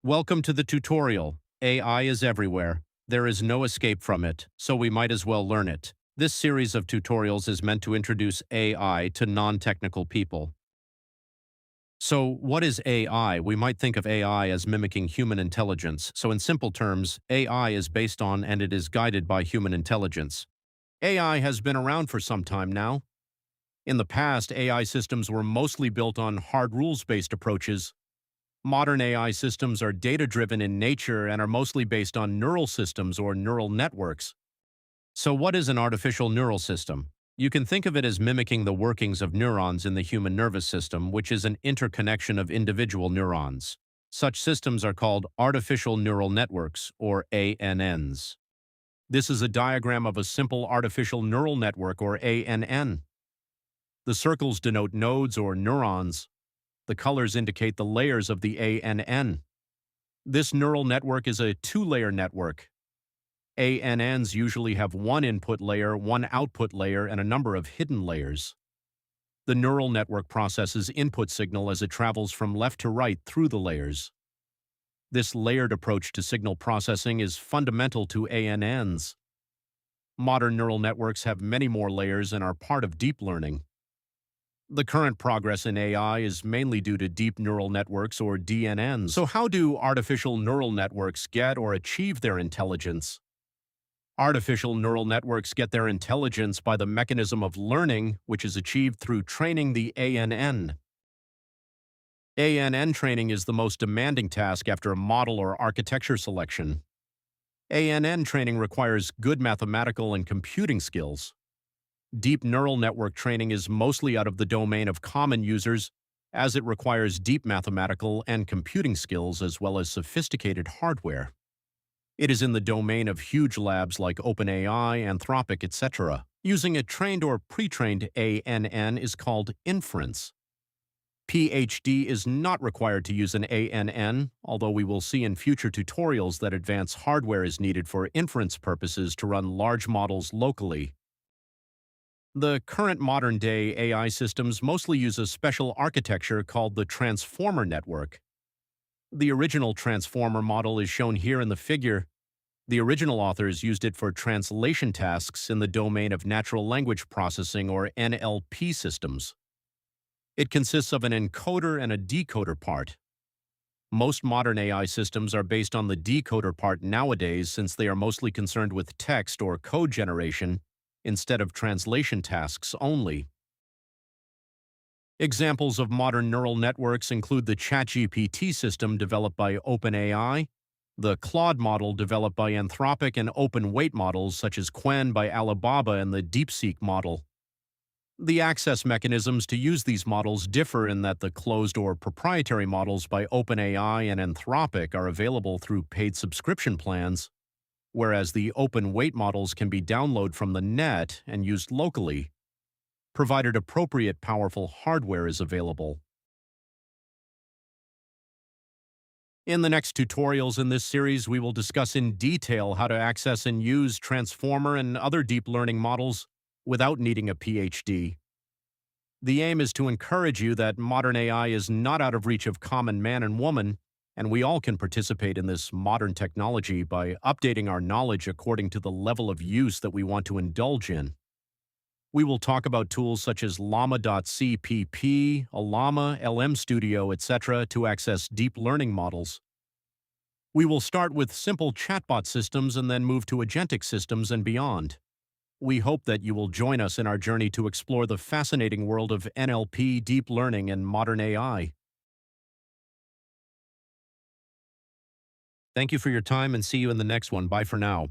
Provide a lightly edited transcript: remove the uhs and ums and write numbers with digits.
Welcome to the tutorial. AI is everywhere. There is no escape from it, so we might as well learn it. This series of tutorials is meant to introduce AI to non-technical people. So, what is AI? We might think of AI as mimicking human intelligence. So in simple terms, AI is based on and it is guided by human intelligence. AI has been around for some time now. In the past, AI systems were mostly built on hard rules-based approaches. Modern AI systems are data-driven in nature and are mostly based on neural systems or neural networks. So what is an artificial neural system? You can think of it as mimicking the workings of neurons in the human nervous system, which is an interconnection of individual neurons. Such systems are called artificial neural networks, or ANNs. This is a diagram of a simple artificial neural network, or ANN. The circles denote nodes or neurons. The colors indicate the layers of the ANN. This neural network is a two-layer network. ANNs usually have one input layer, one output layer, and a number of hidden layers. The neural network processes input signal as it travels from left to right through the layers. This layered approach to signal processing is fundamental to ANNs. Modern neural networks have many more layers and are part of deep learning. The current progress in AI is mainly due to deep neural networks, or DNNs. So how do artificial neural networks get or achieve their intelligence? Artificial neural networks get their intelligence by the mechanism of learning, which is achieved through training the ANN. ANN training is the most demanding task after a model or architecture selection. ANN training requires good mathematical and computing skills. Deep neural network training is mostly out of the domain of common users, as it requires deep mathematical and computing skills as well as sophisticated hardware. It is in the domain of huge labs like OpenAI, Anthropic, etc. Using a trained or pre-trained ANN is called inference. PhD is not required to use an ANN, although we will see in future tutorials that advanced hardware is needed for inference purposes to run large models locally. The current modern-day AI systems mostly use a special architecture called the transformer network. The original transformer model is shown here in the figure. The original authors used it for translation tasks in the domain of natural language processing, or NLP systems. It consists of an encoder and a decoder part. Most modern AI systems are based on the decoder part nowadays, since they are mostly concerned with text or code generation instead of translation tasks only. Examples of modern neural networks include the ChatGPT system developed by OpenAI, the Claude model developed by Anthropic, and open weight models such as Qwen by Alibaba and the Deepseek model. The access mechanisms to use these models differ in that the closed or proprietary models by OpenAI and Anthropic are available through paid subscription plans, whereas the open weight models can be downloaded from the net and used locally, provided appropriate powerful hardware is available. In the next tutorials in this series, we will discuss in detail how to access and use transformer and other deep learning models without needing a PhD. The aim is to encourage you that modern AI is not out of reach of common man and woman, and we all can participate in this modern technology by updating our knowledge according to the level of use that we want to indulge in. We will talk about tools such as llama.cpp, Llama, LM Studio, etc. to access deep learning models. We will start with simple chatbot systems and then move to agentic systems and beyond. We hope that you will join us in our journey to explore the fascinating world of NLP, deep learning, and modern AI. Thank you for your time and see you in the next one. Bye for now.